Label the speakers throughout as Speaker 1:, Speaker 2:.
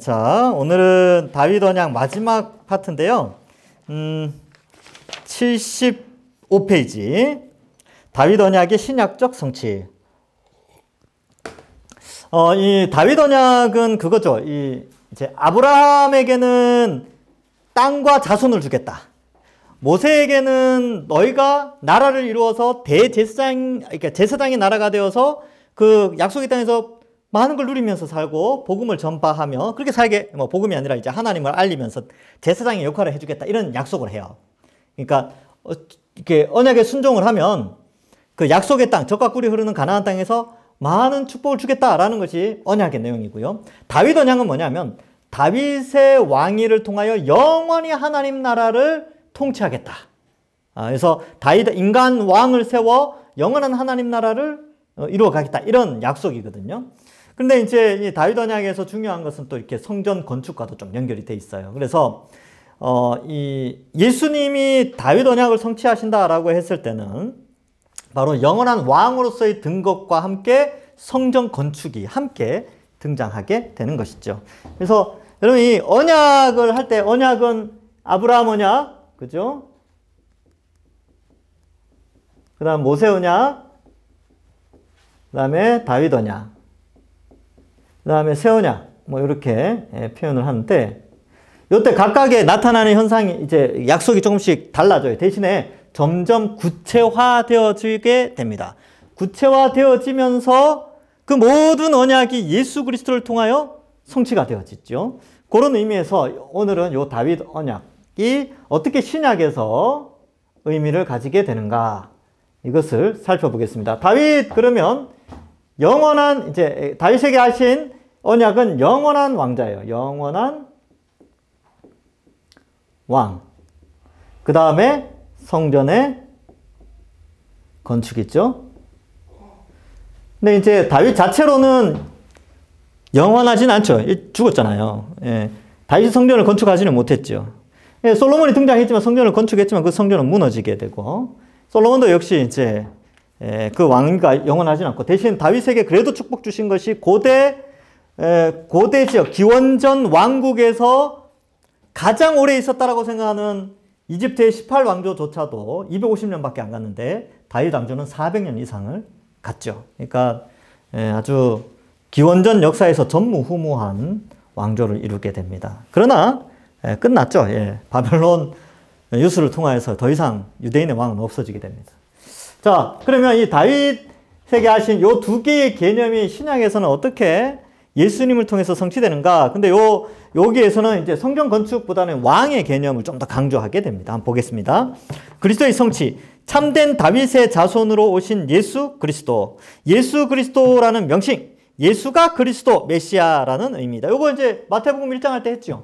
Speaker 1: 자, 오늘은 다윗 언약 마지막 파트인데요. 75페이지. 다윗 언약의 신약적 성취. 이 다윗 언약은 그거죠. 이제 아브라함에게는 땅과 자손을 주겠다. 모세에게는 너희가 나라를 이루어서 그러니까 제사장의 나라가 되어서 그 약속의 땅에서 많은 걸 누리면서 살고 복음을 전파하며 그렇게 살게, 복음이 아니라 이제 하나님을 알리면서 제사장의 역할을 해주겠다. 이런 약속을 해요. 그러니까 이렇게 언약에 순종을 하면 그 약속의 땅, 젖과 꿀이 흐르는 가나안 땅에서 많은 축복을 주겠다라는 것이 언약의 내용이고요. 다윗 언약은 뭐냐면 다윗의 왕위를 통하여 영원히 하나님 나라를 통치하겠다. 그래서 다윗 인간 왕을 세워 영원한 하나님 나라를 이루어 가겠다. 이런 약속이거든요. 그런데 이제 이 다윗 언약에서 중요한 것은 또 이렇게 성전 건축과도 좀 연결이 돼 있어요. 그래서 이 예수님이 다윗 언약을 성취하신다라고 했을 때는 바로 영원한 왕으로서의 등극과 함께 성전 건축이 함께 등장하게 되는 것이죠. 그래서 여러분 이 언약을 할 때 언약은 아브라함 언약, 그죠? 그 다음 모세 언약, 그 다음에 다윗 언약, 그 다음에 새 언약, 이렇게 표현을 하는데, 이때 각각의 나타나는 현상이 이제 약속이 조금씩 달라져요. 대신에 점점 구체화되어지게 됩니다. 구체화되어지면서 그 모든 언약이 예수 그리스도를 통하여 성취가 되어지죠. 그런 의미에서 오늘은 이 다윗 언약이 어떻게 신약에서 의미를 가지게 되는가, 이것을 살펴보겠습니다. 다윗 그러면 영원한, 이제 다윗에게 하신 언약은 영원한 왕자예요. 영원한 왕. 그 다음에 성전의 건축 있죠. 근데 이제 다윗 자체로는 영원하진 않죠. 죽었잖아요. 예. 다윗이 성전을 건축하지는 못했죠. 예, 솔로몬이 등장했지만 성전을 건축했지만 그 성전은 무너지게 되고, 솔로몬도 역시 이제 그 왕위가 영원하진 않고, 대신 다윗에게 그래도 축복 주신 것이 고대 지역 기원전 왕국에서 가장 오래 있었다라고 생각하는 이집트의 18왕조조차도 250년밖에 안 갔는데 다윗 왕조는 400년 이상을 갔죠. 그러니까 아주 기원전 역사에서 전무후무한 왕조를 이루게 됩니다. 그러나 끝났죠. 바벨론 유수를 통하여서 더 이상 유대인의 왕은 없어지게 됩니다. 자, 그러면 이 다윗에게 하신 요 두 개의 개념이 신약에서는 어떻게 예수님을 통해서 성취되는가? 근데 여기에서는 이제 성전 건축보다는 왕의 개념을 좀 더 강조하게 됩니다. 한번 보겠습니다. 그리스도의 성취. 참된 다윗의 자손으로 오신 예수 그리스도. 예수 그리스도라는 명칭. 예수가 그리스도, 메시아라는 의미입니다. 요거 이제 마태복음 1장 할 때 했죠.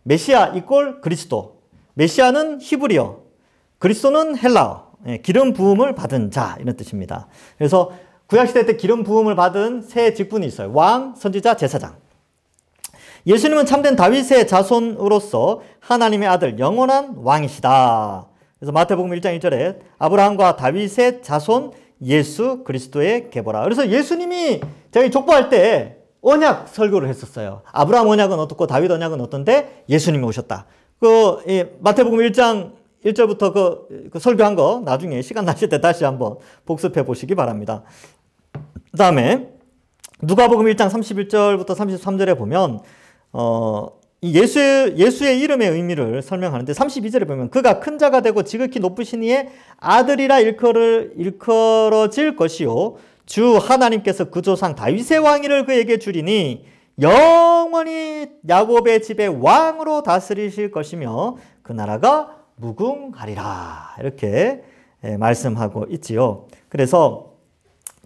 Speaker 1: 메시아 이꼴 그리스도. 메시아는 히브리어. 그리스도는 헬라어. 기름 부음을 받은 자, 이런 뜻입니다. 그래서 구약시대 때 기름 부음을 받은 세 직분이 있어요. 왕, 선지자, 제사장. 예수님은 참된 다윗의 자손으로서 하나님의 아들, 영원한 왕이시다. 그래서 마태복음 1장 1절에 아브라함과 다윗의 자손 예수 그리스도의 계보라. 그래서 예수님이 저희 족보할 때 언약 설교를 했었어요. 아브라함 언약은 어떻고 다윗 언약은 어떤데 예수님이 오셨다. 마태복음 1장 1절부터 그 설교한 거 나중에 시간 나실 때 다시 한번 복습해 보시기 바랍니다. 그 다음에 누가복음 1장 31절부터 33절에 보면 예수의 이름의 의미를 설명하는데 32절에 보면 그가 큰 자가 되고 지극히 높으신 이의 아들이라 일컬어질 것이요 주 하나님께서 그 조상 다윗의 왕위를 그에게 주리니 영원히 야곱의 집의 왕으로 다스리실 것이며 그 나라가 무궁하리라. 이렇게 말씀하고 있지요. 그래서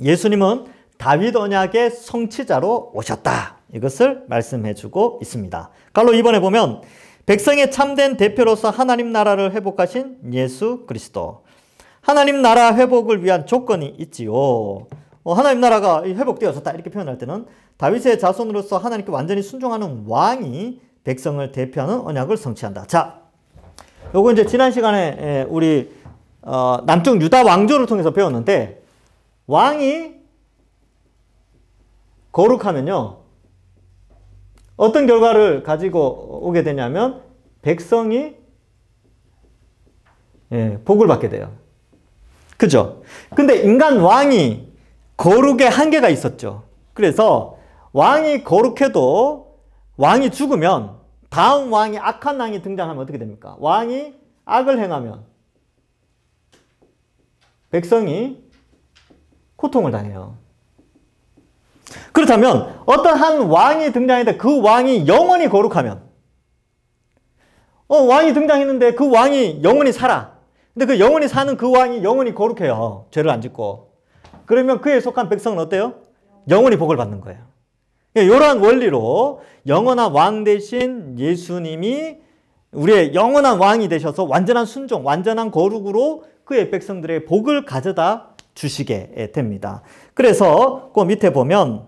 Speaker 1: 예수님은 다윗 언약의 성취자로 오셨다. 이것을 말씀해주고 있습니다. 갈로 2번에 보면 백성의 참된 대표로서 하나님 나라를 회복하신 예수 그리스도. 하나님 나라 회복을 위한 조건이 있지요. 하나님 나라가 회복되었었다 이렇게 표현할 때는 다윗의 자손으로서 하나님께 완전히 순종하는 왕이 백성을 대표하는 언약을 성취한다. 자, 요거 이제 지난 시간에 우리 남쪽 유다 왕조를 통해서 배웠는데, 왕이 거룩하면요 어떤 결과를 가지고 오게 되냐면 백성이 복을 받게 돼요. 그죠? 근데 인간 왕이 거룩의 한계가 있었죠. 그래서 왕이 거룩해도 왕이 죽으면 다음 왕이 악한 왕이 등장하면 어떻게 됩니까? 왕이 악을 행하면 백성이 고통을 당해요. 그렇다면 어떤 한 왕이 등장했는데 그 왕이 영원히 거룩하면 왕이 등장했는데 그 왕이 영원히 살아. 근데 그 영원히 사는 그 왕이 영원히 거룩해요. 죄를 안 짓고. 그러면 그에 속한 백성은 어때요? 영원히 복을 받는 거예요. 이러한 원리로 영원한 왕 대신 예수님이 우리의 영원한 왕이 되셔서 완전한 순종, 완전한 거룩으로 그의 백성들의 복을 가져다 주시게 됩니다. 그래서 그 밑에 보면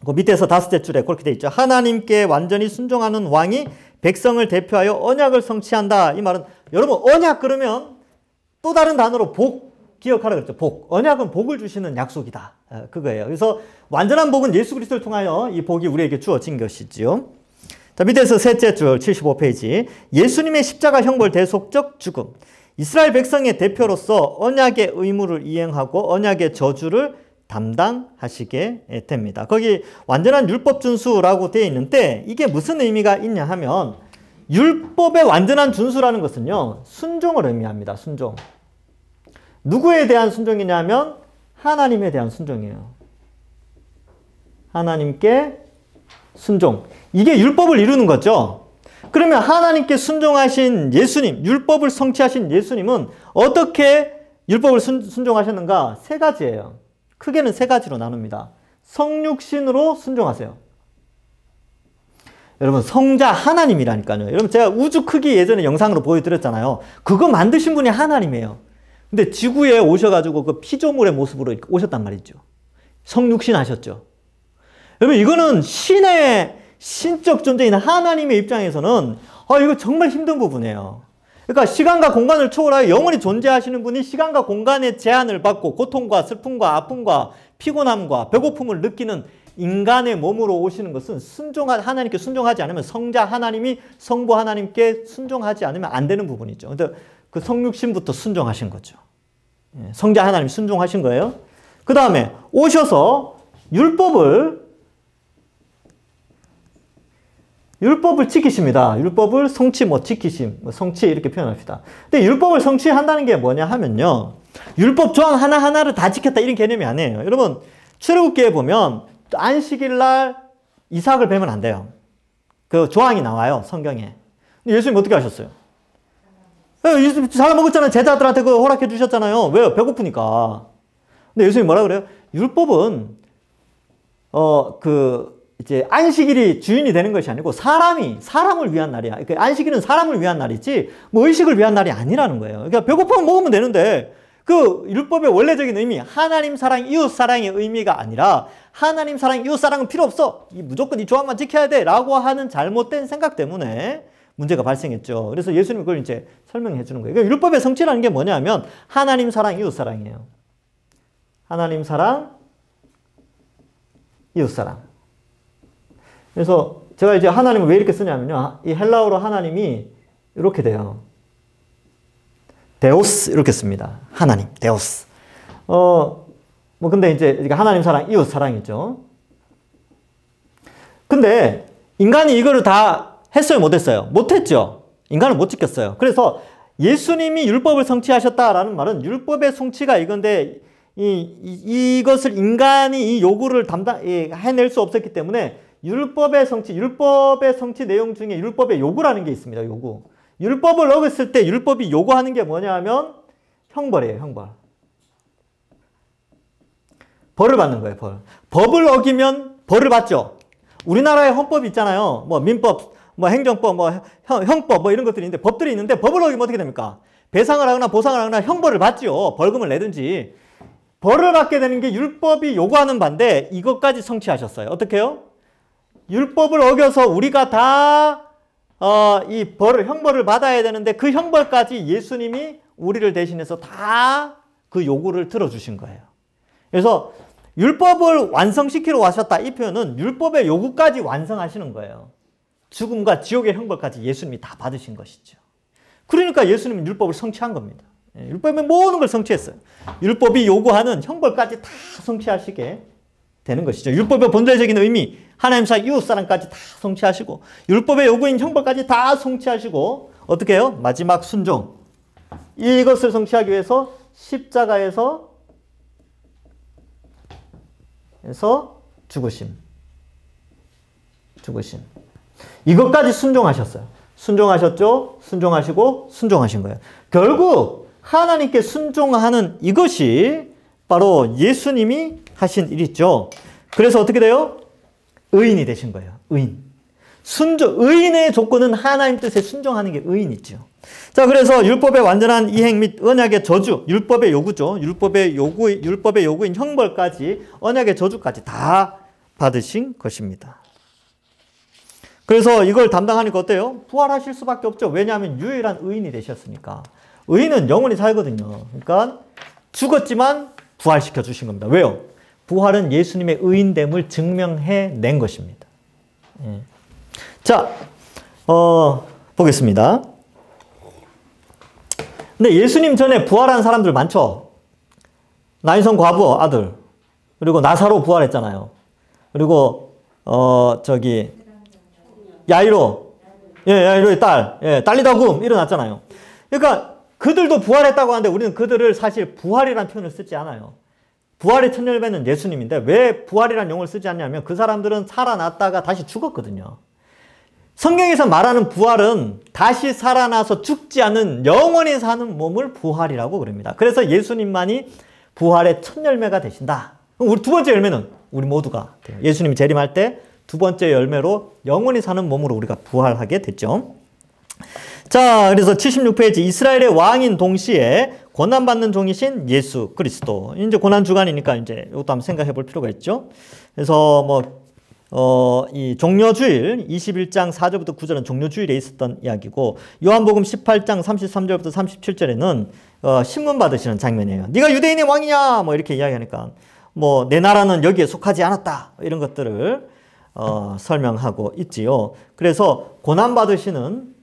Speaker 1: 그 밑에서 5째 줄에 그렇게 되어 있죠. 하나님께 완전히 순종하는 왕이 백성을 대표하여 언약을 성취한다. 이 말은 여러분 언약 그러면 또 다른 단어로 복 기억하라 그랬죠. 복. 언약은 복을 주시는 약속이다. 그거예요. 그래서 완전한 복은 예수 그리스도를 통하여 이 복이 우리에게 주어진 것이지요. 자, 밑에서 셋째 줄 75페이지. 예수님의 십자가 형벌 대속적 죽음. 이스라엘 백성의 대표로서 언약의 의무를 이행하고 언약의 저주를 담당하시게 됩니다. 거기 완전한 율법 준수라고 되어 있는데 이게 무슨 의미가 있냐 하면 율법의 완전한 준수라는 것은요. 순종을 의미합니다. 순종. 누구에 대한 순종이냐면 하나님에 대한 순종이에요. 하나님께 순종. 이게 율법을 이루는 거죠. 그러면 하나님께 순종하신 예수님, 율법을 성취하신 예수님은 어떻게 율법을 순종하셨는가? 3가지예요. 크게는 3가지로 나눕니다. 성육신으로 순종하세요. 여러분 성자 하나님이라니까요. 여러분 제가 우주 크기 예전에 영상으로 보여드렸잖아요. 그거 만드신 분이 하나님이에요. 근데 지구에 오셔가지고 그 피조물의 모습으로 오셨단 말이죠. 성육신 하셨죠. 여러분 이거는 신의 신적 존재인 하나님의 입장에서는 이거 정말 힘든 부분이에요. 그러니까 시간과 공간을 초월하여 영원히 존재하시는 분이 시간과 공간의 제한을 받고 고통과 슬픔과 아픔과 피곤함과 배고픔을 느끼는 인간의 몸으로 오시는 것은 하나님께 순종하지 않으면 성자 하나님이 성부 하나님께 순종하지 않으면 안 되는 부분이죠. 근데 그 성육신부터 순종하신 거죠. 성자 하나님 순종하신 거예요. 그 다음에 오셔서 율법을 지키십니다. 율법을 성취, 지키심, 성취 이렇게 표현합시다. 근데 율법을 성취한다는 게 뭐냐 하면요. 율법 조항 하나하나를 다 지켰다 이런 개념이 아니에요. 여러분 출애굽기에 보면 안식일 날 이삭을 베면 안 돼요. 그 조항이 나와요. 성경에. 근데 예수님 어떻게 하셨어요? 잘 먹었잖아요. 제자들한테 그거 허락해 주셨잖아요. 왜요? 배고프니까. 근데 예수님 뭐라 그래요? 율법은 이제 안식일이 주인이 되는 것이 아니고 사람을 위한 날이야. 그러니까 안식일은 사람을 위한 날이지 뭐 의식을 위한 날이 아니라는 거예요. 그러니까 배고프면 먹으면 되는데 그 율법의 원래적인 의미, 하나님 사랑, 이웃 사랑의 의미가 아니라 하나님 사랑, 이웃 사랑은 필요 없어. 무조건 이 조항만 지켜야 돼. 라고 하는 잘못된 생각 때문에 문제가 발생했죠. 그래서 예수님이 그걸 이제 설명해 주는 거예요. 그러니까 율법의 성취라는 게 뭐냐면 하나님 사랑, 이웃 사랑이에요. 하나님 사랑, 이웃 사랑. 그래서 제가 이제 하나님을 왜 이렇게 쓰냐면요. 이 헬라어로 하나님이 이렇게 돼요. 데오스 이렇게 씁니다. 하나님, 데오스. 근데 이제 하나님 사랑, 이웃 사랑이죠. 근데 인간이 이거를 다 했어요, 못했어요? 못했죠. 인간은 못 지켰어요. 그래서 예수님이 율법을 성취하셨다라는 말은 율법의 성취가 이건데 이것을 인간이 이 요구를 해낼 수 없었기 때문에 율법의 성취 내용 중에 율법의 요구라는 게 있습니다. 요구. 율법을 어겼을 때 율법이 요구하는 게 뭐냐면 형벌이에요. 형벌. 벌을 받는 거예요. 벌. 법을 어기면 벌을 받죠. 우리나라에 헌법이 있잖아요. 뭐 민법, 뭐 행정법, 뭐 형법 뭐 이런 것들이 있는데 법들이 있는데 법을 어기면 어떻게 됩니까? 배상을 하거나 보상을 하거나 형벌을 받죠. 벌금을 내든지. 벌을 받게 되는 게 율법이 요구하는 바인데 이것까지 성취하셨어요. 어떻게 해요? 율법을 어겨서 우리가 다 이 형벌을 받아야 되는데 그 형벌까지 예수님이 우리를 대신해서 다 그 요구를 들어주신 거예요. 그래서 율법을 완성시키러 오셨다. 이 표현은 율법의 요구까지 완성하시는 거예요. 죽음과 지옥의 형벌까지 예수님이 다 받으신 것이죠. 그러니까 예수님은 율법을 성취한 겁니다. 율법의 모든 걸 성취했어요. 율법이 요구하는 형벌까지 다 성취하시게 되는 것이죠. 율법의 본질적인 의미, 하나님 사랑, 이웃 사랑까지 다 성취하시고 율법의 요구인 형벌까지 다 성취하시고 어떻게 해요? 마지막 순종. 이것을 성취하기 위해서 십자가에서 죽으심. 이것까지 순종하셨어요. 순종하셨죠? 순종하시고 순종하신 거예요. 결국 하나님께 순종하는 이것이 바로 예수님이 하신 일이죠. 그래서 어떻게 돼요? 의인이 되신 거예요. 의인. 의인의 조건은 하나님 뜻에 순종하는 게 의인이죠. 자, 그래서 율법의 완전한 이행 및 언약의 저주, 율법의 요구죠. 율법의 요구인 형벌까지, 언약의 저주까지 다 받으신 것입니다. 그래서 이걸 담당하니까 어때요? 부활하실 수밖에 없죠. 왜냐하면 유일한 의인이 되셨으니까. 의인은 영원히 살거든요. 그러니까 죽었지만 부활시켜 주신 겁니다. 왜요? 부활은 예수님의 의인됨을 증명해낸 것입니다. 예. 자, 보겠습니다. 근데 예수님 전에 부활한 사람들 많죠? 나인성 과부 아들, 그리고 나사로 부활했잖아요. 그리고, 야이로의 딸, 딸리다굼 일어났잖아요. 그러니까 그들도 부활했다고 하는데 우리는 그들을 사실 부활이라는 표현을 쓰지 않아요. 부활의 첫 열매는 예수님인데 왜 부활이라는 용어를 쓰지 않냐면 그 사람들은 살아났다가 다시 죽었거든요. 성경에서 말하는 부활은 다시 살아나서 죽지 않는 영원히 사는 몸을 부활이라고 그럽니다. 그래서 예수님만이 부활의 첫 열매가 되신다. 우리 두 번째 열매는 우리 모두가 돼요. 예수님이 재림할 때 두 번째 열매로 영원히 사는 몸으로 우리가 부활하게 됐죠. 자, 그래서 76페이지 이스라엘의 왕인 동시에 고난받는 종이신 예수 그리스도. 이제 고난 주간이니까 이제 이것도 한번 생각해 볼 필요가 있죠. 그래서 이 종려주일 21장 4절부터 9절은 종려주일에 있었던 이야기고 요한복음 18장 33절부터 37절에는 신문 받으시는 장면이에요. 네가 유대인의 왕이냐? 이렇게 이야기하니까 내 나라는 여기에 속하지 않았다. 이런 것들을 설명하고 있지요. 그래서 고난받으시는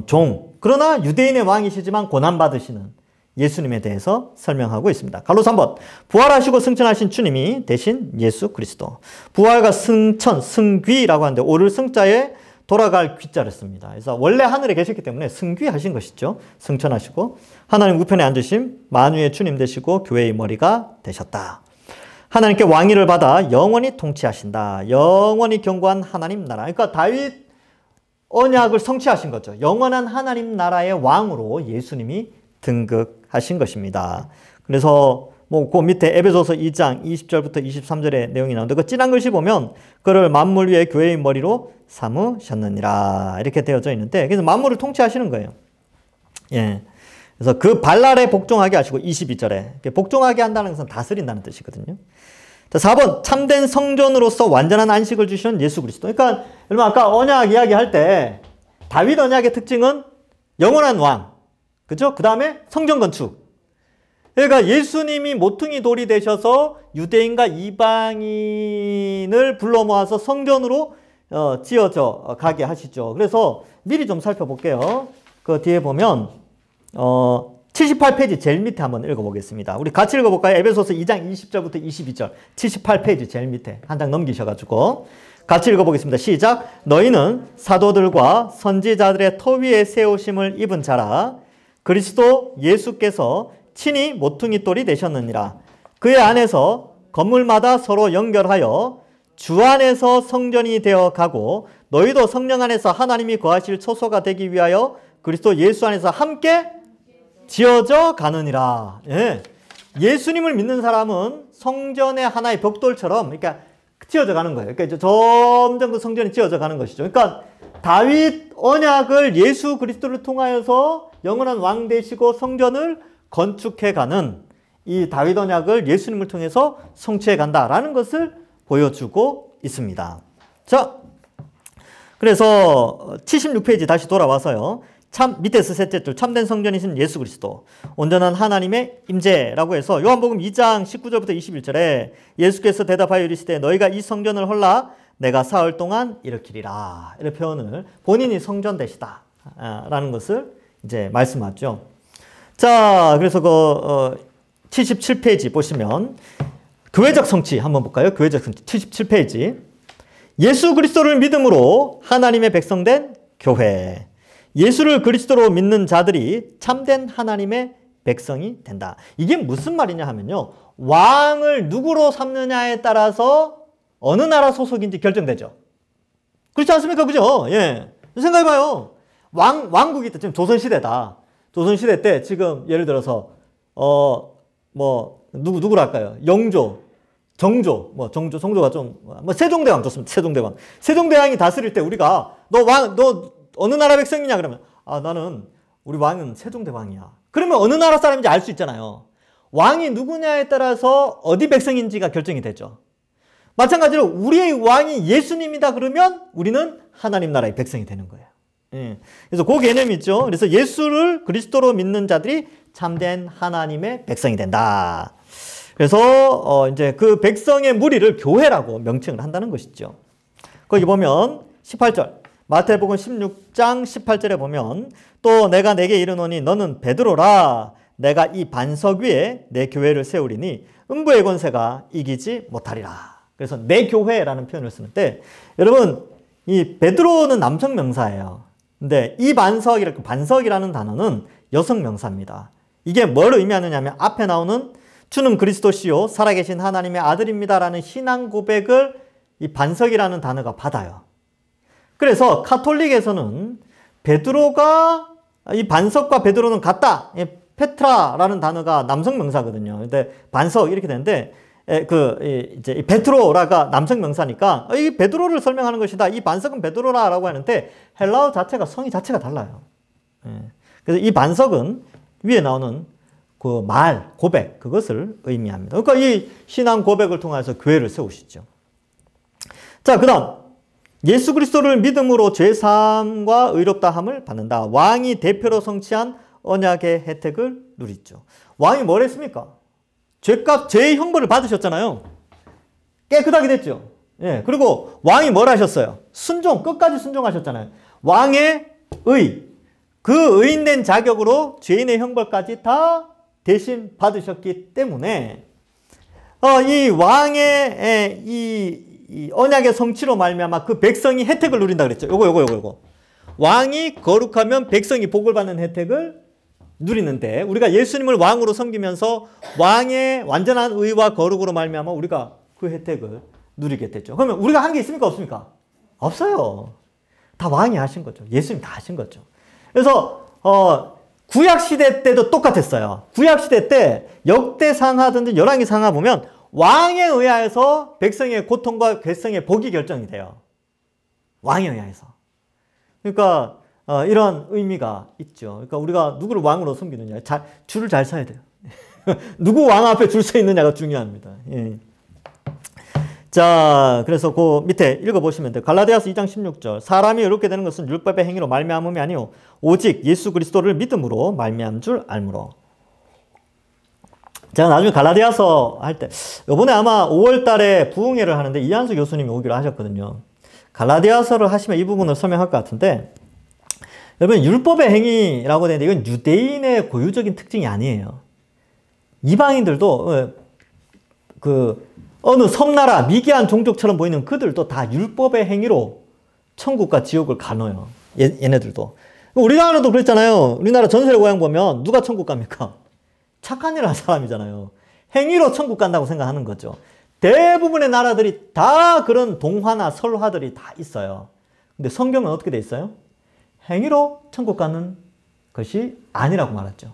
Speaker 1: 종, 그러나 유대인의 왕이시지만 고난받으시는 예수님에 대해서 설명하고 있습니다. 갈로 3번 부활하시고 승천하신 주님이 되신 예수 그리스도. 부활과 승천, 승귀라고 하는데 오를 승자에 돌아갈 귀자를 씁니다. 그래서 원래 하늘에 계셨기 때문에 승귀하신 것이죠. 승천하시고 하나님 우편에 앉으심 만유의 주님 되시고 교회의 머리가 되셨다. 하나님께 왕위를 받아 영원히 통치하신다. 영원히 견고한 하나님 나라. 그러니까 다윗 언약을 성취하신 거죠. 영원한 하나님 나라의 왕으로 예수님이 등극하신 것입니다. 그래서 그 밑에 에베소서 2장 20절부터 23절의 내용이 나오는데 그 진한 글씨 보면 그를 만물 위에 교회의 머리로 삼으셨느니라 이렇게 되어져 있는데 그래서 만물을 통치하시는 거예요. 예. 그래서 그 발날에 복종하게 하시고 22절에 복종하게 한다는 것은 다스린다는 뜻이거든요. 자, 4번 참된 성전으로서 완전한 안식을 주시는 예수 그리스도. 그러니까 여러분 아까 언약 이야기할 때 다윗 언약의 특징은 영원한 왕, 그죠? 그 다음에 성전 건축. 그러니까 예수님이 모퉁이 돌이 되셔서 유대인과 이방인을 불러 모아서 성전으로 지어져 가게 하시죠. 그래서 미리 좀 살펴볼게요. 그 뒤에 보면 78페이지 제일 밑에 한번 읽어보겠습니다. 우리 같이 읽어볼까요? 에베소서 2장 20절부터 22절 78페이지 제일 밑에 한 장 넘기셔가지고 같이 읽어보겠습니다. 시작. 너희는 사도들과 선지자들의 터 위에 세우심을 입은 자라 그리스도 예수께서 친히 모퉁이 돌이 되셨느니라. 그의 안에서 건물마다 서로 연결하여 주 안에서 성전이 되어 가고 너희도 성령 안에서 하나님이 거하실 처소가 되기 위하여 그리스도 예수 안에서 함께 지어져 가느니라. 예. 예수님을 믿는 사람은 성전의 하나의 벽돌처럼 그러니까 지어져 가는 거예요. 그러니까 이제 점점 그 성전이 지어져 가는 것이죠. 그러니까 다윗 언약을 예수 그리스도를 통하여서 영원한 왕 되시고 성전을 건축해 가는 이 다윗 언약을 예수님을 통해서 성취해 간다라는 것을 보여주고 있습니다. 자, 그래서 76페이지 다시 돌아와서요. 밑에서 셋째 줄 참된 성전이신 예수 그리스도 온전한 하나님의 임재라고 해서 요한복음 2장 19절부터 21절에 예수께서 대답하여 이르시되 너희가 이 성전을 헐라 내가 사흘 동안 일으키리라. 이런 표현을 본인이 성전 되시다 라는 것을 이제 말씀하죠. 자, 그래서 77페이지 보시면 교회적 성취 한번 볼까요? 교회적 성취 77페이지. 예수 그리스도를 믿음으로 하나님의 백성된 교회. 예수를 그리스도로 믿는 자들이 참된 하나님의 백성이 된다. 이게 무슨 말이냐 하면요. 왕을 누구로 삼느냐에 따라서 어느 나라 소속인지 결정되죠. 그렇지 않습니까? 그죠? 예. 생각해봐요. 왕국이 지금 조선시대다. 조선시대 때 지금 예를 들어서, 누구를 할까요? 영조, 정조, 정조가 세종대왕 좋습니다. 세종대왕. 세종대왕이 다스릴 때 우리가 너 어느 나라 백성이냐 그러면 나는 우리 왕은 세종대왕이야. 그러면 어느 나라 사람인지 알 수 있잖아요. 왕이 누구냐에 따라서 어디 백성인지가 결정이 되죠. 마찬가지로 우리의 왕이 예수님이다 그러면 우리는 하나님 나라의 백성이 되는 거예요. 예. 그래서 그 개념이 있죠. 그래서 예수를 그리스도로 믿는 자들이 참된 하나님의 백성이 된다. 그래서 이제 그 백성의 무리를 교회라고 명칭을 한다는 것이죠. 거기 보면 18절 마태복음 16장 18절에 보면 또 내가 내게 이르노니 너는 베드로라 내가 이 반석 위에 내 교회를 세우리니 음부의 권세가 이기지 못하리라. 그래서 내 교회라는 표현을 쓰는데 여러분 이 베드로는 남성 명사예요. 근데 이 반석이라는 단어는 여성 명사입니다. 이게 뭘 의미하느냐 하면 앞에 나오는 주는 그리스도시요 살아계신 하나님의 아들입니다라는 신앙 고백을 이 반석이라는 단어가 받아요. 그래서 카톨릭에서는 베드로가 이 반석과 베드로는 같다. 페트라라는 단어가 남성 명사거든요. 근데 반석 이렇게 되는데 이제 이 베드로라가 남성 명사니까 이 베드로를 설명하는 것이다. 이 반석은 베드로라라고 하는데 헬라어 자체가 성이 자체가 달라요. 그래서 이 반석은 위에 나오는 그 말, 고백 그것을 의미합니다. 그러니까 이 신앙 고백을 통해서 교회를 세우시죠. 자, 그다음 예수 그리스도를 믿음으로 죄사함과 의롭다함을 받는다. 왕이 대표로 성취한 언약의 혜택을 누리죠. 왕이 뭘 했습니까? 죄의 형벌을 받으셨잖아요. 깨끗하게 됐죠. 예. 그리고 왕이 뭘 하셨어요? 끝까지 순종하셨잖아요. 왕의 그 의인된 자격으로 죄인의 형벌까지 다 대신 받으셨기 때문에 이 왕의 이 언약의 성취로 말미암아 그 백성이 혜택을 누린다 그랬죠. 요거. 왕이 거룩하면 백성이 복을 받는 혜택을 누리는데 우리가 예수님을 왕으로 섬기면서 왕의 완전한 의와 거룩으로 말미암아 우리가 그 혜택을 누리게 됐죠. 그러면 우리가 한 게 있습니까? 없습니까? 없어요. 다 왕이 하신 거죠. 예수님 다 하신 거죠. 그래서 구약시대 때도 똑같았어요. 구약시대 때 역대상하든지 열왕기상하 보면 왕에 의하여서 백성의 고통과 백성의 복이 결정이 돼요. 왕에 의하여서. 그러니까 이런 의미가 있죠. 그러니까 우리가 누구를 왕으로 섬기느냐. 줄을 잘 서야 돼요. 누구 왕 앞에 줄 서 있느냐가 중요합니다. 예. 자, 그래서 그 밑에 읽어보시면 돼요. 갈라디아서 2장 16절. 사람이 의롭게 되는 것은 율법의 행위로 말미암음이 아니요 오직 예수 그리스도를 믿음으로 말미암은 줄 알므로. 제가 나중에 갈라디아서 할 때 이번에 아마 5월 달에 부흥회를 하는데 이한수 교수님이 오기로 하셨거든요. 갈라디아서를 하시면 이 부분을 설명할 것 같은데 여러분 율법의 행위라고 되는데 이건 유대인의 고유적인 특징이 아니에요. 이방인들도 어느 섬나라 미개한 종족처럼 보이는 그들도 다 율법의 행위로 천국과 지옥을 가노요. 얘네들도. 우리나라도 그랬잖아요. 우리나라 전설의 고향 보면 누가 천국 갑니까? 착한 일을 한 사람이잖아요. 행위로 천국 간다고 생각하는 거죠. 대부분의 나라들이 다 그런 동화나 설화들이 다 있어요. 근데 성경은 어떻게 돼 있어요? 행위로 천국 가는 것이 아니라고 말했죠.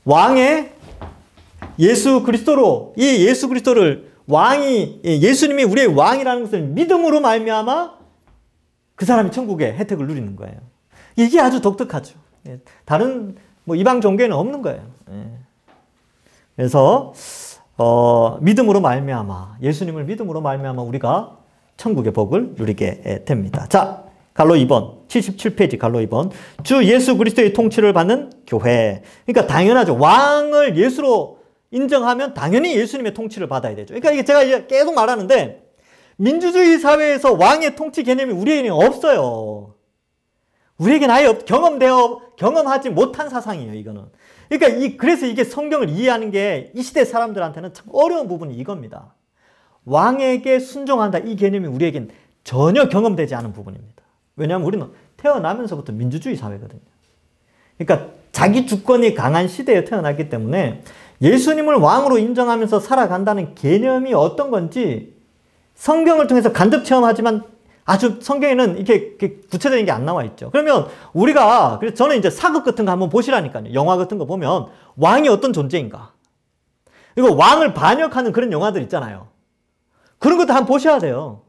Speaker 1: 왕의 예수 그리스도로 이 예수 그리스도를 예수님이 우리의 왕이라는 것을 믿음으로 말미암아 그 사람이 천국의 혜택을 누리는 거예요. 이게 아주 독특하죠. 다른 이방 종교에는 없는 거예요. 그래서 믿음으로 말미암아 예수님을 믿음으로 말미암아 우리가 천국의 복을 누리게 됩니다. 자, 갈로 2번 77페이지 갈로 2번. 주 예수 그리스도의 통치를 받는 교회. 그러니까 당연하죠. 왕을 예수로 인정하면 당연히 예수님의 통치를 받아야 되죠. 그러니까 이게 제가 계속 말하는데 민주주의 사회에서 왕의 통치 개념이 우리에게는 없어요. 우리에게는 아예 경험하지 못한 사상이에요, 이거는. 그러니까 그래서 이게 성경을 이해하는 게 이 시대 사람들한테는 참 어려운 부분이 이겁니다. 왕에게 순종한다, 이 개념이 우리에겐 전혀 경험되지 않은 부분입니다. 왜냐하면 우리는 태어나면서부터 민주주의 사회거든요. 그러니까 자기 주권이 강한 시대에 태어났기 때문에 예수님을 왕으로 인정하면서 살아간다는 개념이 어떤 건지 성경을 통해서 간접 체험하지만 아주 성경에는 이렇게 구체적인 게 안 나와 있죠. 그러면 그래서 저는 이제 사극 같은 거 한번 보시라니까요. 영화 같은 거 보면 왕이 어떤 존재인가. 그리고 왕을 반역하는 그런 영화들 있잖아요. 그런 것도 한번 보셔야 돼요.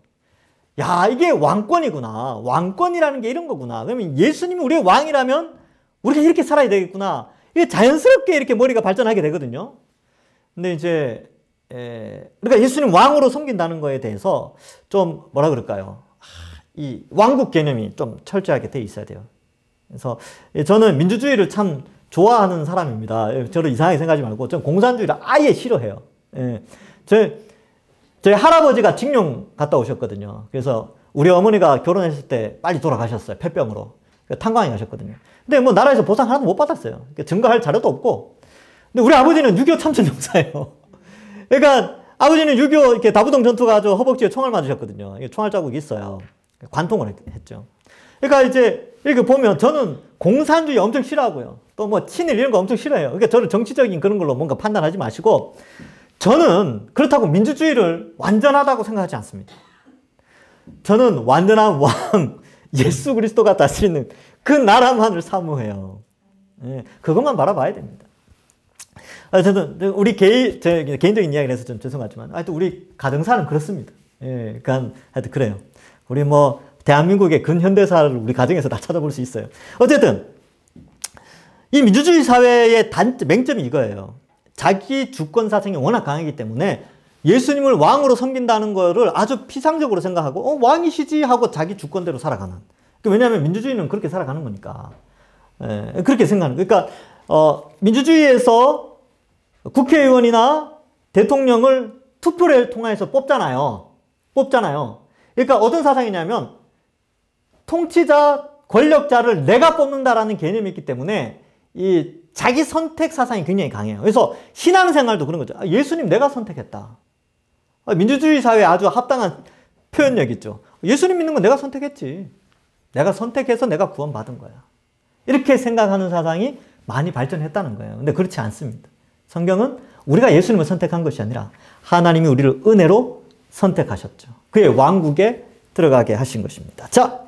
Speaker 1: 야, 이게 왕권이구나. 왕권이라는 게 이런 거구나. 그러면 예수님이 우리의 왕이라면 우리가 이렇게 살아야 되겠구나. 이게 자연스럽게 이렇게 머리가 발전하게 되거든요. 근데 이제, 그러니까 예수님 왕으로 섬긴다는 거에 대해서 좀 뭐라 그럴까요? 이 왕국 개념이 좀 철저하게 돼 있어야 돼요. 그래서 저는 민주주의를 참 좋아하는 사람입니다. 저를 이상하게 생각하지 말고, 전 공산주의를 아예 싫어해요. 저희 할아버지가 징용 갔다 오셨거든요. 그래서 우리 어머니가 결혼했을 때 빨리 돌아가셨어요. 폐병으로. 탄광에 가셨거든요. 근데 뭐 나라에서 보상 하나도 못 받았어요. 증거할 자료도 없고. 근데 우리 아버지는 6.25 참전 용사예요. 그러니까 아버지는 6.25 이렇게 다부동 전투 가서 허벅지에 총알 맞으셨거든요. 총알 자국이 있어요. 관통을 했죠. 그러니까 이제 이렇게 보면 저는 공산주의 엄청 싫어하고요. 또 뭐 친일 이런 거 엄청 싫어해요. 그러니까 저를 정치적인 그런 걸로 뭔가 판단하지 마시고, 저는 그렇다고 민주주의를 완전하다고 생각하지 않습니다. 저는 완전한 왕 예수 그리스도가 다스리는 그 나라만을 사모해요. 그것만 바라봐야 됩니다. 저는 우리 개인적인 이야기를 해서 좀 죄송하지만 하여튼 우리 가정사는 그렇습니다. 그러니까 하여튼 그래요. 우리 뭐 대한민국의 근현대사를 우리 가정에서 다 찾아볼 수 있어요. 어쨌든 이 민주주의 사회의 맹점이 이거예요. 자기 주권 사상이 워낙 강하기 때문에 예수님을 왕으로 섬긴다는 거를 아주 피상적으로 생각하고 왕이시지 하고 자기 주권대로 살아가는. 왜냐하면 민주주의는 그렇게 살아가는 거니까. 그렇게 생각하는. 그러니까 민주주의에서 국회의원이나 대통령을 투표를 통해서 뽑잖아요. 그러니까 어떤 사상이냐면 통치자, 권력자를 내가 뽑는다라는 개념이 있기 때문에 이 자기 선택 사상이 굉장히 강해요. 그래서 신앙생활도 그런 거죠. 예수님 내가 선택했다. 민주주의 사회에 아주 합당한 표현력 있죠. 예수님 믿는 건 내가 선택했지. 내가 선택해서 내가 구원받은 거야. 이렇게 생각하는 사상이 많이 발전했다는 거예요. 근데 그렇지 않습니다. 성경은 우리가 예수님을 선택한 것이 아니라 하나님이 우리를 은혜로 선택하셨죠. 그의 왕국에 들어가게 하신 것입니다. 자,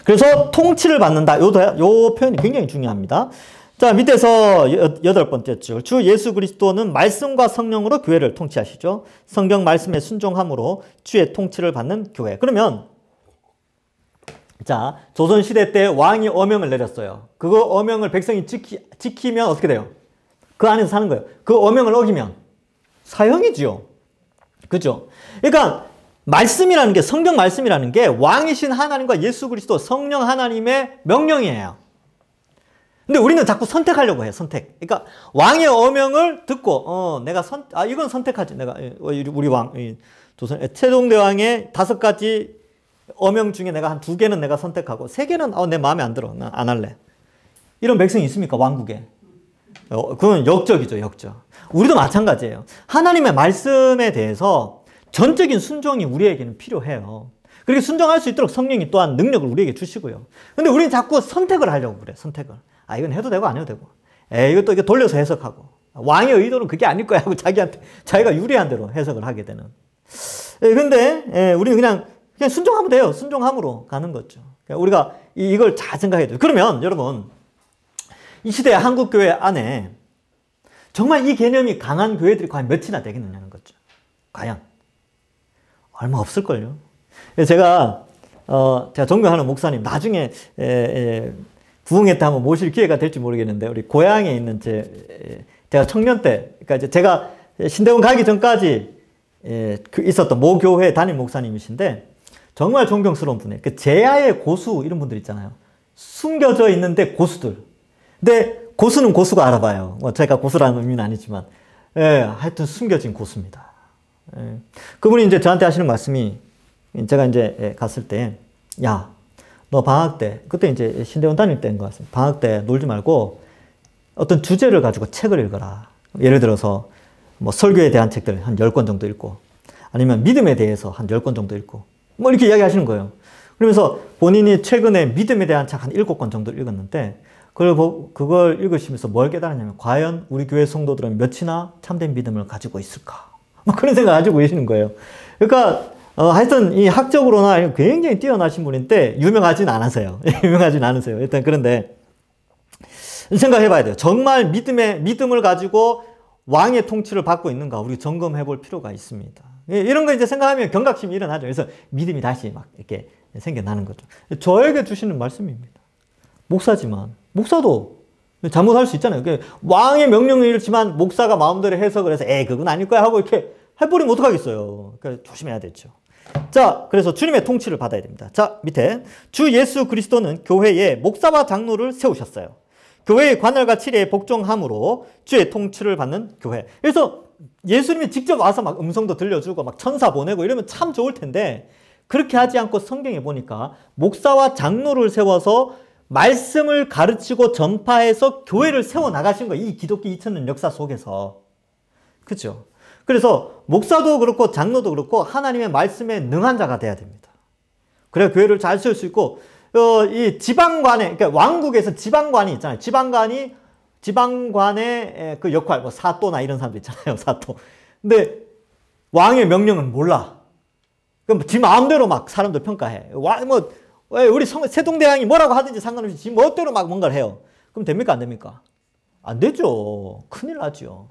Speaker 1: 그래서 통치를 받는다. 요 표현이 굉장히 중요합니다. 자, 밑에서 8번째 줄. 주 예수 그리스도는 말씀과 성령으로 교회를 통치하시죠. 성경 말씀에 순종함으로 주의 통치를 받는 교회. 그러면 자, 조선시대 때 왕이 어명을 내렸어요. 그거 어명을 백성이 지키면 어떻게 돼요? 그 안에서 사는 거예요. 그 어명을 어기면 사형이지요. 그죠? 그러니까 말씀이라는 게, 성경 말씀이라는 게 왕이신 하나님과 예수 그리스도 성령 하나님의 명령이에요. 근데 우리는 자꾸 선택하려고 해요. 선택. 그러니까 왕의 어명을 듣고 이건 선택하지. 내가 우리 왕 조선 세종대왕의 5가지 어명 중에 내가 한 2개는 내가 선택하고 3개는 내 마음에 안 들어. 나 안 할래. 이런 백성이 있습니까? 왕국에. 그건 역적이죠. 역적. 우리도 마찬가지예요. 하나님의 말씀에 대해서 전적인 순종이 우리에게는 필요해요. 그렇게 순종할 수 있도록 성령이 또한 능력을 우리에게 주시고요. 근데 우리는 자꾸 선택을 하려고 그래. 선택을. 이건 해도 되고 안 해도 되고. 이것도 이게 돌려서 해석하고. 왕의 의도는 그게 아닐 거야 하고 자기가 유리한 대로 해석을 하게 되는. 근데 우리는 그냥 순종하면 돼요. 순종함으로 가는 거죠. 그러니까 우리가 이걸 잘 생각해야 돼요. 그러면 여러분, 이 시대의 한국교회 안에 정말 이 개념이 강한 교회들이 과연 몇이나 되겠느냐는 거죠. 과연. 얼마 없을걸요. 제가 존경하는 목사님, 나중에 부흥회 때 한번 모실 기회가 될지 모르겠는데, 우리 고향에 있는 제가 청년 때, 그러니까 이제 제가 신대원 가기 전까지 있었던 모 교회 담임 목사님이신데, 정말 존경스러운 분이에요. 그 제야의 고수 이런 분들 있잖아요. 숨겨져 있는데 고수들. 근데 고수는 고수가 알아봐요. 뭐 제가 고수라는 의미는 아니지만, 예, 하여튼 숨겨진 고수입니다. 예. 그분이 이제 저한테 하시는 말씀이, 제가 이제 갔을 때, 야, 너 방학 때, 그때 이제 신대원 다닐 때인 것 같습니다. 방학 때 놀지 말고 어떤 주제를 가지고 책을 읽어라. 예를 들어서 뭐 설교에 대한 책들 한 10권 정도 읽고, 아니면 믿음에 대해서 한 10권 정도 읽고, 뭐 이렇게 이야기 하시는 거예요. 그러면서 본인이 최근에 믿음에 대한 책 한 7권 정도 읽었는데, 그걸 읽으시면서 뭘 깨달았냐면, 과연 우리 교회 성도들은 몇이나 참된 믿음을 가지고 있을까? 뭐 그런 생각 가지고 계시는 거예요. 그러니까, 하여튼 이 학적으로나 굉장히 뛰어나신 분인데, 유명하진 않으세요. 유명하진 않으세요. 일단 그런데, 생각해 봐야 돼요. 정말 믿음을 가지고 왕의 통치를 받고 있는가? 우리 점검해 볼 필요가 있습니다. 이런 거 이제 생각하면 경각심이 일어나죠. 그래서 믿음이 다시 막 이렇게 생겨나는 거죠. 저에게 주시는 말씀입니다. 목사지만, 목사도 잘못할 수 있잖아요. 왕의 명령을 잃지만 목사가 마음대로 해석을 해서 그건 아닐 거야 하고 이렇게 해버리면 어떡하겠어요. 그러니까 조심해야 되죠. 자, 그래서 주님의 통치를 받아야 됩니다. 자, 밑에 주 예수 그리스도는 교회에 목사와 장로를 세우셨어요. 교회의 관할과 치리에 복종함으로 주의 통치를 받는 교회. 그래서 예수님이 직접 와서 막 음성도 들려주고 막 천사 보내고 이러면 참 좋을 텐데, 그렇게 하지 않고 성경에 보니까 목사와 장로를 세워서 말씀을 가르치고 전파해서 교회를 세워나가신 거예요. 이 기독교 2000년 역사 속에서. 그렇죠? 그래서 목사도 그렇고 장로도 그렇고 하나님의 말씀에 능한 자가 돼야 됩니다. 그래야 교회를 잘 세울 수 있고, 이 지방관에, 그러니까 왕국에서 지방관이 있잖아요. 지방관의 그 역할, 뭐 사또나 이런 사람도 있잖아요. 사또. 근데 왕의 명령은 몰라. 그럼 지 마음대로 막 사람들 평가해. 우리 세종대왕이 뭐라고 하든지 상관없이 지 멋대로 막 뭔가를 해요. 그럼 됩니까? 안 됩니까? 안 되죠. 큰일 나죠.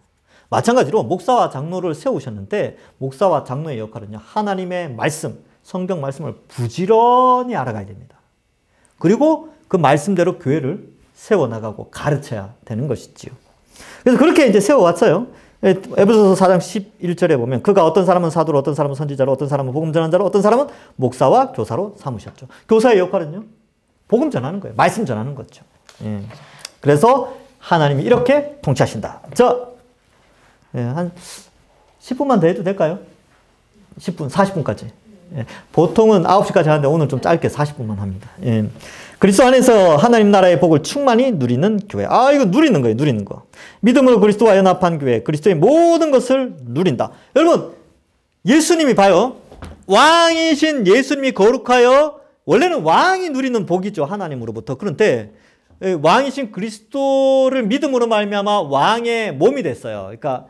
Speaker 1: 마찬가지로 목사와 장로를 세우셨는데, 목사와 장로의 역할은요, 하나님의 말씀, 성경 말씀을 부지런히 알아가야 됩니다. 그리고 그 말씀대로 교회를 세워나가고 가르쳐야 되는 것이지요. 그래서 그렇게 이제 세워왔어요. 에베소서 4장 11절에 보면, 그가 어떤 사람은 사도로, 어떤 사람은 선지자로, 어떤 사람은 복음 전환자로, 어떤 사람은 목사와 교사로 삼으셨죠. 교사의 역할은요, 복음 전하는 거예요. 말씀 전하는 거죠. 그래서 하나님이 이렇게 통치하신다. 한 10분만 더 해도 될까요? 10분, 40분까지. 보통은 9시까지 하는데 오늘 좀 짧게 40분만 합니다. 그리스도 안에서 하나님 나라의 복을 충만히 누리는 교회. 이거 누리는 거예요. 누리는 거. 믿음으로 그리스도와 연합한 교회. 그리스도의 모든 것을 누린다. 여러분, 예수님이 봐요. 왕이신 예수님이 거룩하여, 원래는 왕이 누리는 복이죠. 하나님으로부터. 그런데 왕이신 그리스도를 믿음으로 말미암아 왕의 몸이 됐어요. 그러니까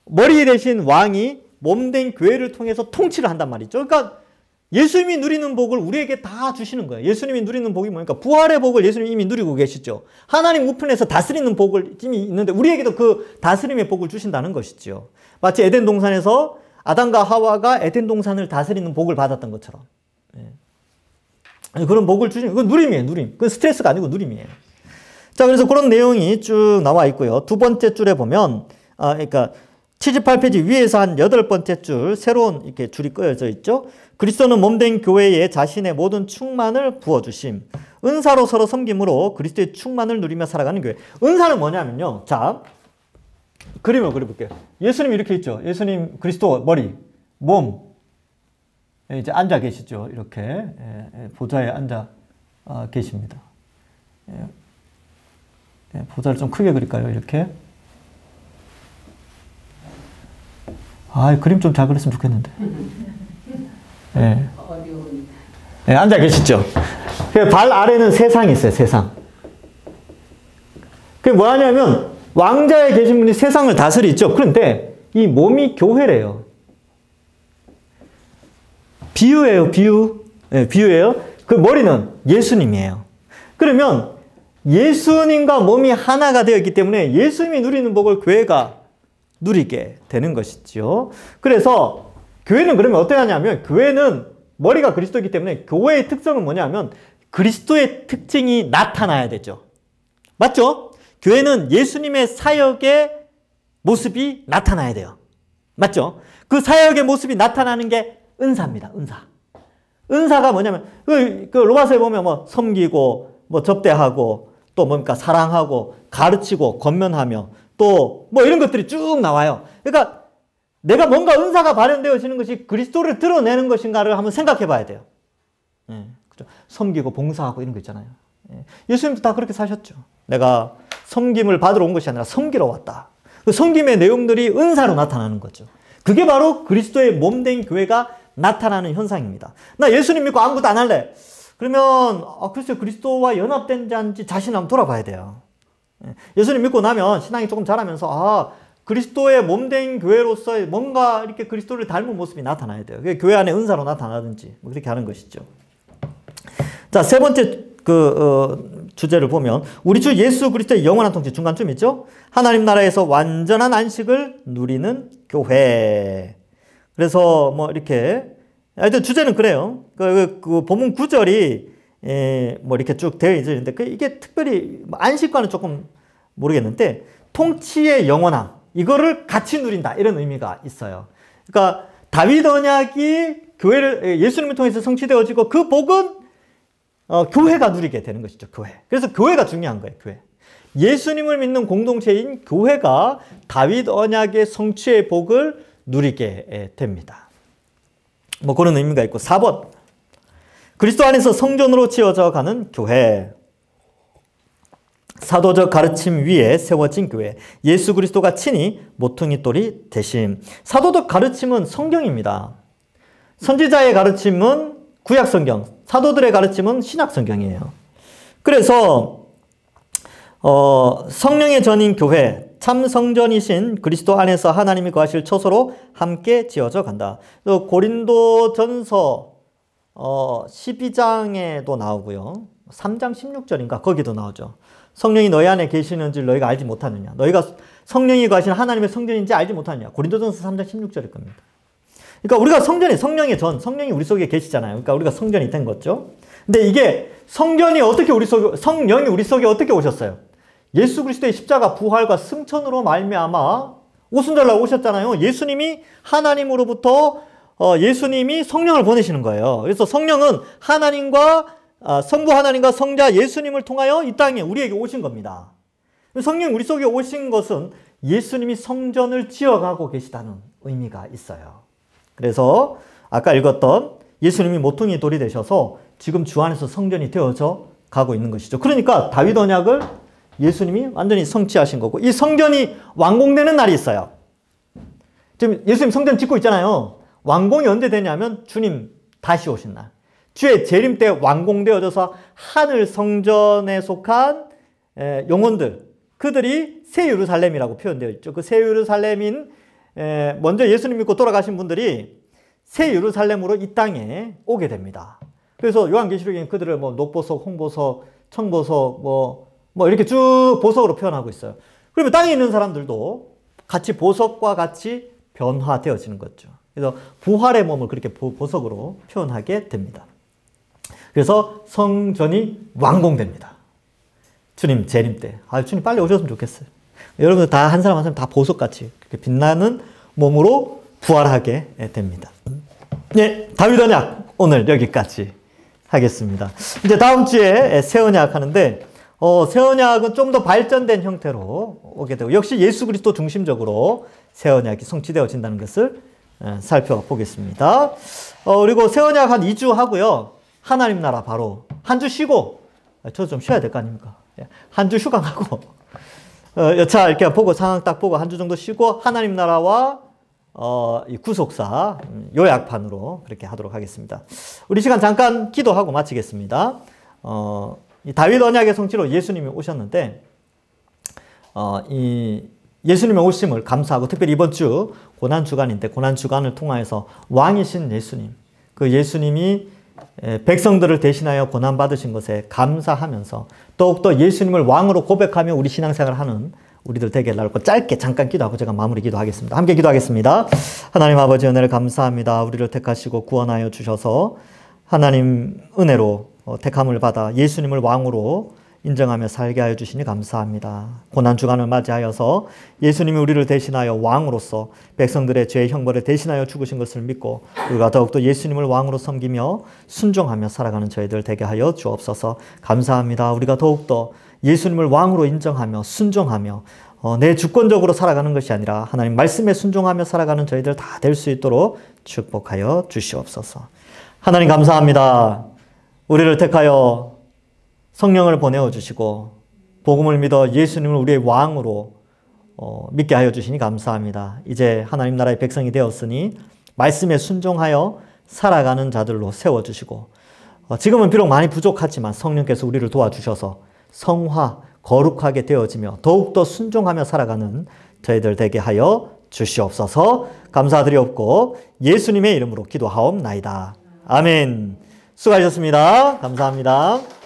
Speaker 1: 머리 대신 왕이 몸된 교회를 통해서 통치를 한단 말이죠. 그러니까 예수님이 누리는 복을 우리에게 다 주시는 거예요. 예수님이 누리는 복이 뭡니까? 부활의 복을 예수님이 이미 누리고 계시죠. 하나님 우편에서 다스리는 복을 이미 있는데 우리에게도 그 다스림의 복을 주신다는 것이죠. 마치 에덴 동산에서 아담과 하와가 에덴 동산을 다스리는 복을 받았던 것처럼. 그런 복을 주시는, 그건 누림이에요. 누림. 그건 스트레스가 아니고 누림이에요. 자, 그래서 그런 내용이 쭉 나와 있고요. 두 번째 줄에 보면, 그러니까 78페이지 위에서 한 8번째 줄, 새로운 이렇게 줄이 끄어져 있죠. 그리스도는 몸된 교회에 자신의 모든 충만을 부어주심. 은사로 서로 섬김으로 그리스도의 충만을 누리며 살아가는 교회. 은사는 뭐냐면요. 자, 그림을 그려볼게요. 예수님 이렇게 있죠. 예수님 그리스도 머리, 몸. 이제 앉아 계시죠. 이렇게 보좌에 앉아 계십니다. 보좌를 좀 크게 그릴까요? 이렇게. 그림 좀 잘 그렸으면 좋겠는데. 앉아 계시죠. 발 아래는 세상이 있어요. 세상. 그게 뭐하냐면 왕자에 계신 분이 세상을 다스리죠. 그런데 이 몸이 교회래요. 비유예요. 비유. 비유예요. 그 머리는 예수님이에요. 그러면 예수님과 몸이 하나가 되어 있기 때문에 예수님이 누리는 복을 교회가 누리게 되는 것이죠. 그래서 교회는 그러면 어떻게 하냐면, 교회는 머리가 그리스도이기 때문에 교회의 특성은 뭐냐면 그리스도의 특징이 나타나야 되죠. 맞죠? 교회는 예수님의 사역의 모습이 나타나야 돼요. 맞죠? 그 사역의 모습이 나타나는 게 은사입니다. 은사. 은사가 뭐냐면, 그 로마서에 보면 뭐 섬기고, 뭐 접대하고, 또 뭡니까? 사랑하고, 가르치고, 권면하며, 또 뭐 이런 것들이 쭉 나와요. 그러니까 내가 뭔가 은사가 발현되어지는 것이 그리스도를 드러내는 것인가를 한번 생각해 봐야 돼요. 예, 그렇죠. 섬기고 봉사하고 이런 거 있잖아요. 예, 예수님도 다 그렇게 사셨죠. 내가 섬김을 받으러 온 것이 아니라 섬기러 왔다. 그 섬김의 내용들이 은사로 나타나는 거죠. 그게 바로 그리스도의 몸된 교회가 나타나는 현상입니다. 나 예수님 믿고 아무것도 안 할래. 그러면 글쎄요, 그리스도와 연합된 자인지 자신을 한번 돌아봐야 돼요. 예수님 믿고 나면 신앙이 조금 자라면서 그리스도의 몸된 교회로서 뭔가 이렇게 그리스도를 닮은 모습이 나타나야 돼요. 그게 교회 안에 은사로 나타나든지 뭐 그렇게 하는 것이죠. 자, 세 번째 주제를 보면 우리 주 예수 그리스도의 영원한 통치 중간쯤 있죠. 하나님 나라에서 완전한 안식을 누리는 교회. 그래서 뭐 이렇게 하여튼 주제는 그래요. 그 본문 9절이 뭐 이렇게 쭉 되어 있는데 이게 특별히 안식과는 조금 모르겠는데 통치의 영원함 이거를 같이 누린다 이런 의미가 있어요. 그러니까 다윗 언약이 교회를 예수님을 통해서 성취되어지고 그 복은 교회가 누리게 되는 것이죠. 교회. 그래서 교회가 중요한 거예요. 교회. 예수님을 믿는 공동체인 교회가 다윗 언약의 성취의 복을 누리게 됩니다. 뭐 그런 의미가 있고 4번 그리스도 안에서 성전으로 지어져 가는 교회. 사도적 가르침 위에 세워진 교회. 예수 그리스도가 친히 모퉁이 돌이 되심. 사도적 가르침은 성경입니다. 선지자의 가르침은 구약 성경, 사도들의 가르침은 신약 성경이에요. 그래서 성령의 전인 교회, 참 성전이신 그리스도 안에서 하나님이 거하실 처소로 함께 지어져 간다. 고린도전서 12장에도 나오고요. 3장 16절인가 거기도 나오죠. 성령이 너희 안에 계시는 줄 너희가 알지 못하느냐. 너희가 성령이 거하신 하나님의 성전인지 알지 못하느냐. 고린도전서 3장 16절일 겁니다. 그러니까 우리가 성령의 성령이 우리 속에 계시잖아요. 그러니까 우리가 성전이 된 거죠. 근데 이게 성령이 우리 속에 어떻게 오셨어요? 예수 그리스도의 십자가 부활과 승천으로 말미암아 오순절날 오셨잖아요. 예수님이 하나님으로부터 예수님이 성령을 보내시는 거예요. 그래서 성령은 성부 하나님과 성자 예수님을 통하여 이 땅에 우리에게 오신 겁니다. 성령이 우리 속에 오신 것은 예수님이 성전을 지어가고 계시다는 의미가 있어요. 그래서 아까 읽었던 예수님이 모퉁이 돌이 되셔서 지금 주 안에서 성전이 되어져 가고 있는 것이죠. 그러니까 다윗 언약을 예수님이 완전히 성취하신 거고 이 성전이 완공되는 날이 있어요. 지금 예수님 성전 짓고 있잖아요. 완공이 언제 되냐면 주님 다시 오신 날. 주의 재림 때 완공되어져서 하늘 성전에 속한 영혼들, 그들이 새 예루살렘이라고 표현되어 있죠. 그 새 예루살렘인 먼저 예수님 믿고 돌아가신 분들이 새 예루살렘으로 이 땅에 오게 됩니다. 그래서 요한계시록에는 그들을 뭐 녹보석, 홍보석, 청보석 뭐 이렇게 쭉 보석으로 표현하고 있어요. 그러면 땅에 있는 사람들도 같이 보석과 같이 변화되어지는 거죠. 그래서 부활의 몸을 그렇게 보석으로 표현하게 됩니다. 그래서 성전이 완공됩니다. 주님 재림 때. 주님 빨리 오셨으면 좋겠어요. 여러분들 다 한 사람 한 사람 다 보석같이 그렇게 빛나는 몸으로 부활하게 됩니다. 네, 다윗 언약 오늘 여기까지 하겠습니다. 이제 다음 주에 새 언약 하는데 새 언약은 좀 더 발전된 형태로 오게 되고 역시 예수 그리스도 중심적으로 새 언약이 성취되어진다는 것을 살펴보겠습니다. 그리고 새 언약 한 2주 하고요. 하나님 나라 바로 한 주 쉬고 저도 좀 쉬어야 될 거 아닙니까? 한 주 휴강하고 여차 이렇게 보고 상황 딱 보고 한 주 정도 쉬고 하나님 나라와 이 구속사 요약판으로 그렇게 하도록 하겠습니다. 우리 시간 잠깐 기도하고 마치겠습니다. 이 다윗 언약의 성취로 예수님이 오셨는데 이 예수님의 오심을 감사하고 특별히 이번 주 고난주간인데 고난주간을 통하여서 왕이신 예수님, 그 예수님이 백성들을 대신하여 고난받으신 것에 감사하면서 더욱더 예수님을 왕으로 고백하며 우리 신앙생활을 하는 우리들 되게 해달라고 짧게 잠깐 기도하고 제가 마무리 기도하겠습니다. 함께 기도하겠습니다. 하나님 아버지 은혜를 감사합니다. 우리를 택하시고 구원하여 주셔서 하나님 은혜로 택함을 받아 예수님을 왕으로 인정하며 살게 하여 주시니 감사합니다. 고난주간을 맞이하여서 예수님이 우리를 대신하여 왕으로서 백성들의 죄의 형벌을 대신하여 죽으신 것을 믿고 우리가 더욱더 예수님을 왕으로 섬기며 순종하며 살아가는 저희들 되게 하여 주옵소서. 감사합니다. 우리가 더욱더 예수님을 왕으로 인정하며 순종하며 내 주권적으로 살아가는 것이 아니라 하나님 말씀에 순종하며 살아가는 저희들 다 될 수 있도록 축복하여 주시옵소서. 하나님 감사합니다. 우리를 택하여 성령을 보내어 주시고 복음을 믿어 예수님을 우리의 왕으로 믿게 하여 주시니 감사합니다. 이제 하나님 나라의 백성이 되었으니 말씀에 순종하여 살아가는 자들로 세워주시고 지금은 비록 많이 부족하지만 성령께서 우리를 도와주셔서 성화, 거룩하게 되어지며 더욱더 순종하며 살아가는 저희들 되게 하여 주시옵소서. 감사드리옵고 예수님의 이름으로 기도하옵나이다. 아멘. 수고하셨습니다. 감사합니다.